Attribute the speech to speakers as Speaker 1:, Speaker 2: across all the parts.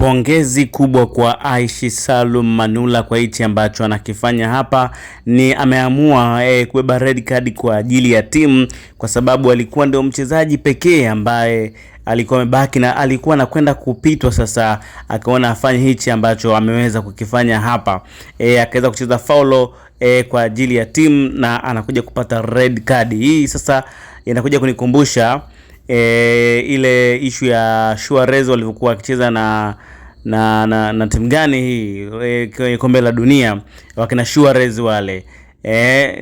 Speaker 1: Pongezi kubwa kwa Aishi Salum Manula kwa hichi ambacho anakifanya hapa. Ni ameamua kubeba red card kwa ajili ya timu, kwa sababu alikuwa ndio mchezaji pekee ambaye alikuwa amebaki na alikuwa anakwenda kupitwa. Sasa akaona afanye hichi ambacho ameweza kukifanya hapa, akaweza kucheza faulo kwa ajili ya timu na anakuja kupata red card. Hii sasa inakuja kunikumbusha ile issue ya Suarez walivyokuwa wakicheza na timu gani hii kwenye kombe la dunia, wakina Suarez wale.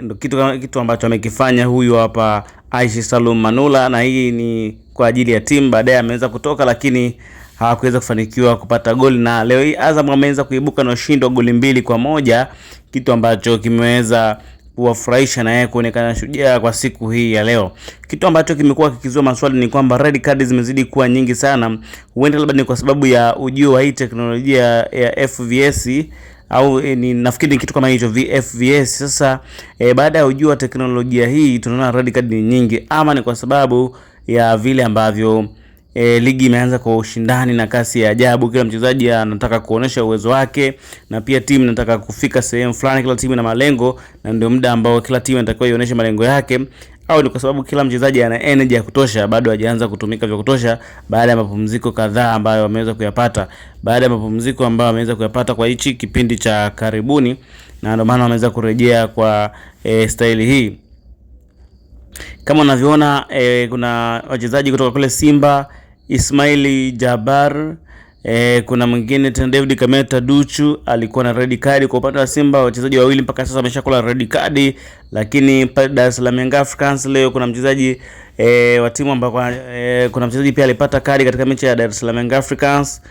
Speaker 1: Ndio kitu ambacho amekifanya huyu hapa Aishi Salum Manula, na hii ni kwa ajili ya timu. Baadaye ameweza kutoka, lakini hawakuweza kufanikiwa kupata goli, na leo hii Azam ameweza kuibuka na ushindi wa goli 2-1, kitu ambacho kimeweza kuwafurahisha na yeye kuonekana shujaa kwa siku hii ya leo. Kitu ambacho kimekuwa kikizua maswali ni kwamba red card zimezidi kuwa nyingi sana. Huenda labda ni kwa sababu ya ujio wa hii teknolojia ya FVS au nafikiri kitu kama hicho VFVS. Sasa baada ya ujio wa teknolojia hii tunaona red card ni nyingi, ama ni kwa sababu ya vile ambavyo ligi imeanza kwa ushindani na kasi ya ajabu. Kila mchezaji anataka kuonesha uwezo wake, na pia timu inataka kufika sehemu fulani. Kila timu ina malengo, na ndio muda ambao kila timu inatakiwa ionyeshe malengo yake. Au ni kwa sababu kila mchezaji ana energy ya kutosha, bado hajaanza kutumika vya kutosha baada ya mapumziko kadhaa ambayo wameweza kuyapata, kwa hichi kipindi cha karibuni, na ndio maana wameweza kurejea kwa staili hii. Kama unavyoona kuna wachezaji kutoka kule Simba, Ismaili Jabar, kuna mwingine tena David Kameta Duchu alikuwa na red card kwa upande wa Simba. Wachezaji wawili mpaka sasa wameshakula red card, lakini Dar es Salaam Young Africans leo kuna mchezaji wa timu ambao kuna mchezaji pia alipata kadi katika mechi ya Dar es Salaam Young Africans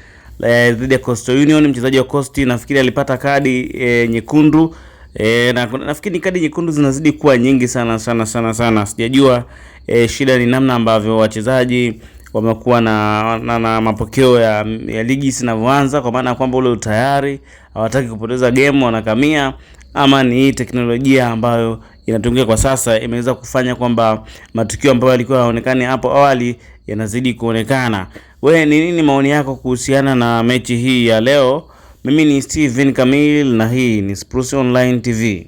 Speaker 1: dhidi ya Coastal Union. Mchezaji wa Coast nafikiri alipata kadi nyekundu. Na nafikiri kadi nyekundu zinazidi kuwa nyingi sana. Sijajua shida ni namna ambavyo wachezaji wamekuwa na mapokeo ya ligi sinavyoanza, kwa maana kwamba ule utayari hawataki kupoteza game, wanakamia, ama ni hii teknolojia ambayo inatumika kwa sasa imeweza kufanya kwamba matukio ambayo yalikuwa yaonekane hapo awali yanazidi kuonekana. Wewe ni nini maoni yako kuhusiana na mechi hii ya leo? Mimi ni Steven Kamil na hii ni Spruce Online TV.